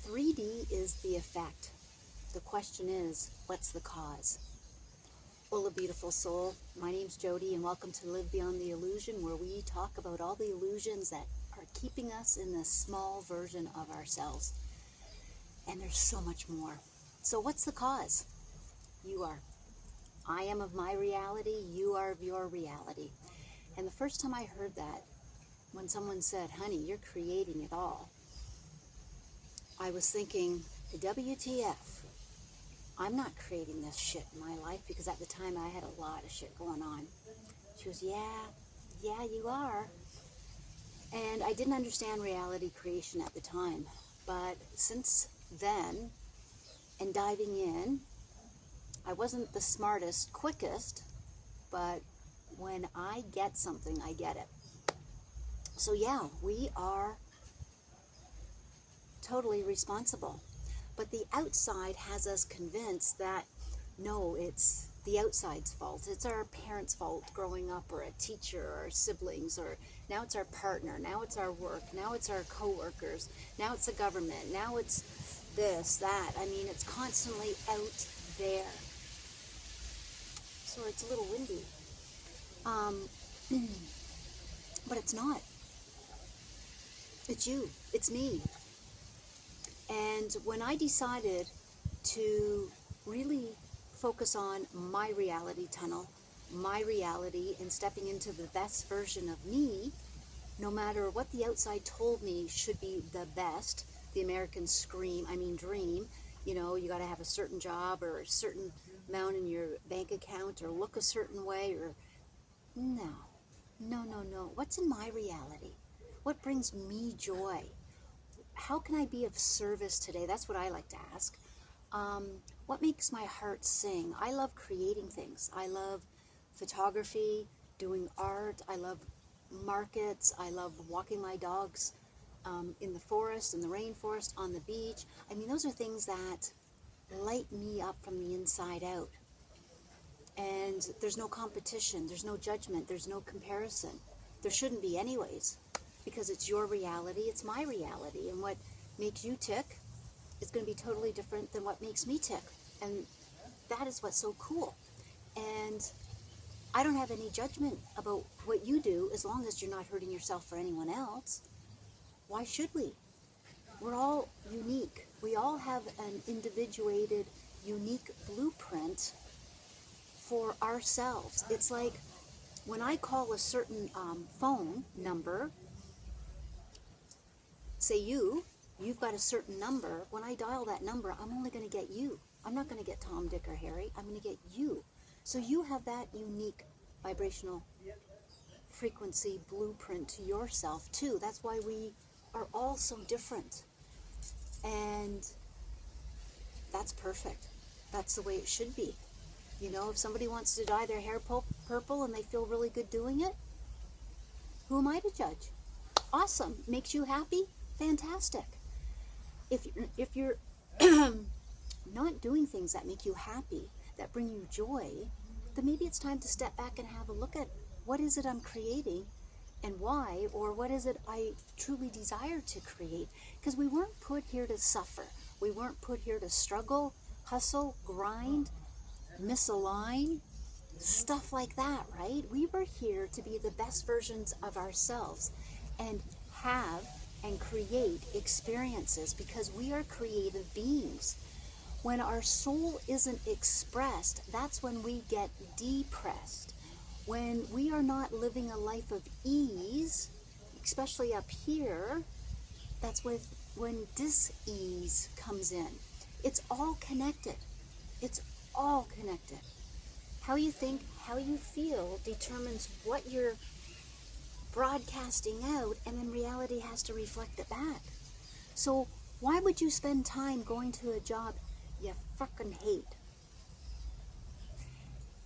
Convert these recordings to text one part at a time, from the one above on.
3D is the effect. The question is, what's the cause? Hola, beautiful soul. My name's Jody, and welcome to Live Beyond the Illusion, where we talk about all the illusions that are keeping us in this small version of ourselves. And there's so much more. So what's the cause? You are. I am of my reality. You are of your reality. And the first time I heard that, when someone said, honey, you're creating it all, I was thinking, WTF? I'm not creating this shit in my life, because at the time I had a lot of shit going on. She goes, yeah, you are. And I didn't understand reality creation at the time. But since then, and diving in, I wasn't the smartest, quickest, but when I get something, I get it. So yeah, we are totally responsible. But the outside has us convinced that, no, it's the outside's fault. It's our parents' fault growing up, or a teacher, or our siblings, or now it's our partner, now it's our work, now it's our co-workers, now it's the government, now it's this, that. I mean, it's constantly out there. Sorry, it's a little windy. But it's not. It's you. It's me. And when I decided to really focus on my reality tunnel, my reality, and stepping into the best version of me, no matter what the outside told me should be the best, the American dream, you know, you got to have a certain job or a certain amount in your bank account or look a certain way, or no. What's in my reality? What brings me joy? How can I be of service today? That's what I like to ask. What makes my heart sing? I love creating things. I love photography, doing art. I love markets. I love walking my dogs in the forest, in the rainforest, on the beach. I mean, those are things that light me up from the inside out. And there's no competition. There's no judgment. There's no comparison. There shouldn't be anyways, because it's your reality. It's my reality. And what makes you tick is going to be totally different than what makes me tick. And that is what's so cool. And I don't have any judgment about what you do, as long as you're not hurting yourself or anyone else. Why should we? We're all unique. We all have an individuated, unique blueprint for ourselves. It's like when I call a certain phone number, say you've got a certain number. When I dial that number, I'm only going to get you. I'm not going to get Tom, Dick, or Harry. I'm going to get you. So you have that unique vibrational frequency blueprint to yourself too. That's why we are all so different. And that's perfect. That's the way it should be. You know, if somebody wants to dye their hair purple and they feel really good doing it, who am I to judge? Awesome. Makes you happy? Fantastic. If you're not doing things that make you happy, that bring you joy, then maybe it's time to step back and have a look at what is it I'm creating and why, or what is it I truly desire to create. Because we weren't put here to suffer. We weren't put here to struggle, hustle, grind, misalign, stuff like that, right? We were here to be the best versions of ourselves and have and create experiences, because we are creative beings. When our soul isn't expressed, that's when we get depressed. When we are not living a life of ease, especially up here, that's when dis-ease comes in. It's all connected. It's all connected. How you think, how you feel determines what you're broadcasting out, and then reality has to reflect it back. So why would you spend time going to a job you fucking hate?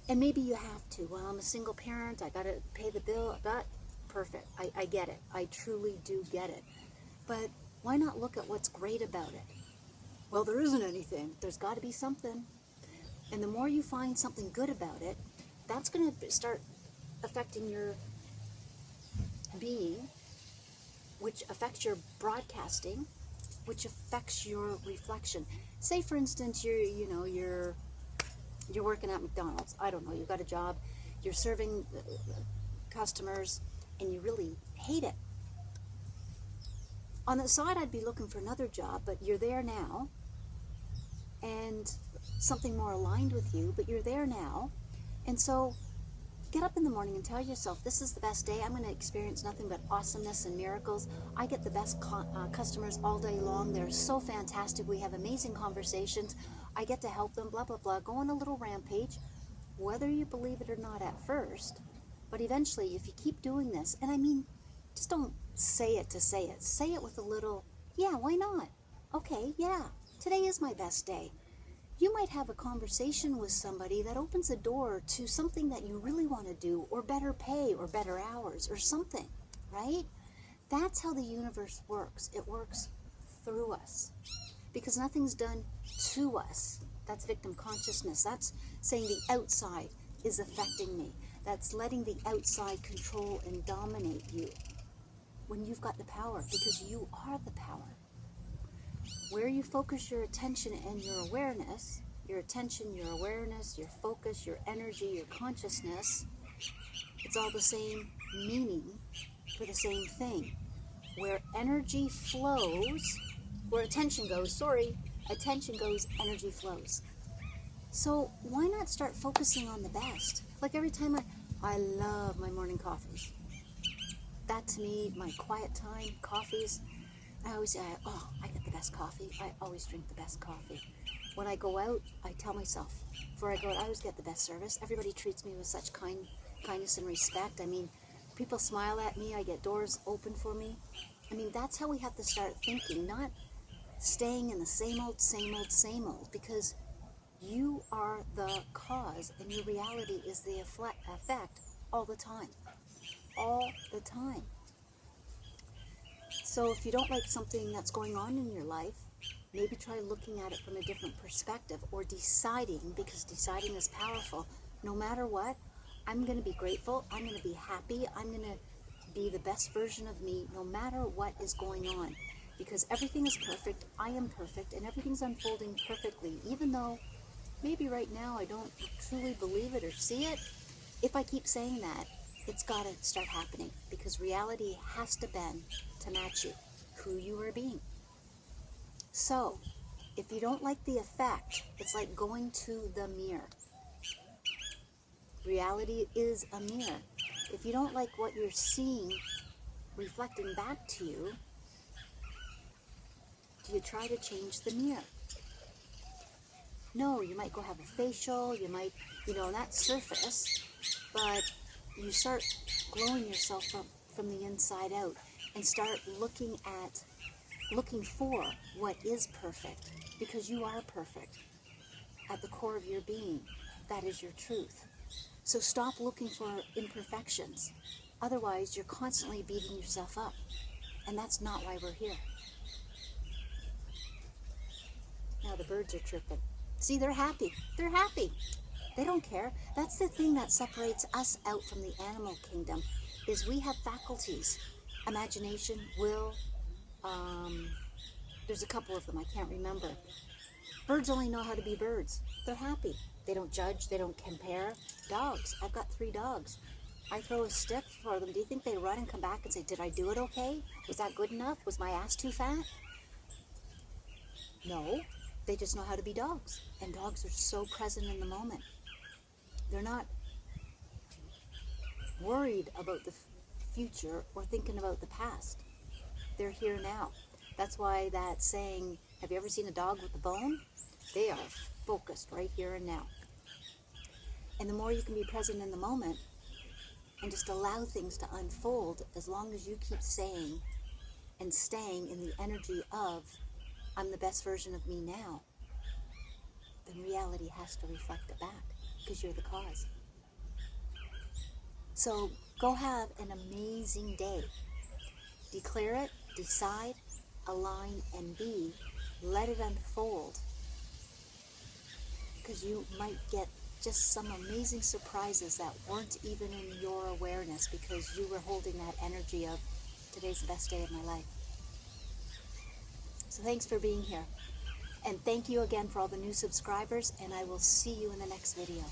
And maybe you have to. Well, I'm a single parent, I gotta pay the bill. That perfect. I get it. I truly do get it. But why not look at what's great about it? Well, there isn't anything. There's got to be something. And the more you find something good about it, that's going to start affecting your being, which affects your broadcasting, which affects your reflection. Say, for instance, you're working at McDonald's. I don't know, you've got a job, you're serving customers, and you really hate it. On the side, I'd be looking for another job, but you're there now, and something more aligned with you, but you're there now. And so get up in the morning and tell yourself, this is the best day. I'm going to experience nothing but awesomeness and miracles. I get the best customers all day long. They're so fantastic. We have amazing conversations. I get to help them, blah, blah, blah. Go on a little rampage, whether you believe it or not at first. But eventually, if you keep doing this, and I mean, just don't say it to say it. Say it with a little, yeah, why not? Okay, yeah, today is my best day. You might have a conversation with somebody that opens a door to something that you really want to do, or better pay, or better hours, or something, right? That's how the universe works. It works through us, because nothing's done to us. That's victim consciousness. That's saying the outside is affecting me. That's letting the outside control and dominate you, when you've got the power, because you are the power. Where you focus your attention and your awareness, your attention, your awareness, your focus, your energy, your consciousness, it's all the same meaning for the same thing. Where energy flows, where attention goes, attention goes, energy flows. So why not start focusing on the best? Like every time I love my morning coffees. That to me, my quiet time, coffees, I always say, I get the best coffee. I always drink the best coffee. When I go out, I tell myself, before I go out, I always get the best service. Everybody treats me with such kindness and respect. I mean, people smile at me. I get doors open for me. I mean, that's how we have to start thinking, not staying in the same old, because you are the cause and your reality is the effect all the time. All the time. So if you don't like something that's going on in your life, maybe try looking at it from a different perspective, or deciding, because deciding is powerful. No matter what, I'm going to be grateful, I'm going to be happy, I'm going to be the best version of me no matter what is going on, because everything is perfect, I am perfect, and everything's unfolding perfectly, even though maybe right now I don't truly believe it or see it. If I keep saying that, it's got to start happening, because reality has to bend to match you, who you are being. So, if you don't like the effect, it's like going to the mirror. Reality is a mirror. If you don't like what you're seeing reflecting back to you, do you try to change the mirror? No, you might go have a facial, you might, on that surface, but you start glowing yourself from the inside out, and start looking for what is perfect, because you are perfect at the core of your being. That is your truth. So stop looking for imperfections. Otherwise, you're constantly beating yourself up, and that's not why we're here. Now the birds are chirping. See, they're happy. They're happy. They don't care. That's the thing that separates us out from the animal kingdom, is we have faculties. Imagination, will, there's a couple of them, I can't remember. Birds only know how to be birds. They're happy. They don't judge, they don't compare. Dogs, I've got 3 dogs. I throw a stick for them. Do you think they run and come back and say, did I do it okay? Was that good enough? Was my ass too fat? No, they just know how to be dogs. And dogs are so present in the moment. They're not worried about the future or thinking about the past. They're here now. That's why that saying, have you ever seen a dog with a bone? They are focused right here and now. And the more you can be present in the moment and just allow things to unfold, as long as you keep saying and staying in the energy of, I'm the best version of me now, then reality has to reflect it back, because you're the cause. So go have an amazing day. Declare it, decide, align, and be. Let it unfold, because you might get just some amazing surprises that weren't even in your awareness, because you were holding that energy of, today's the best day of my life. So thanks for being here. And thank you again for all the new subscribers, and I will see you in the next video.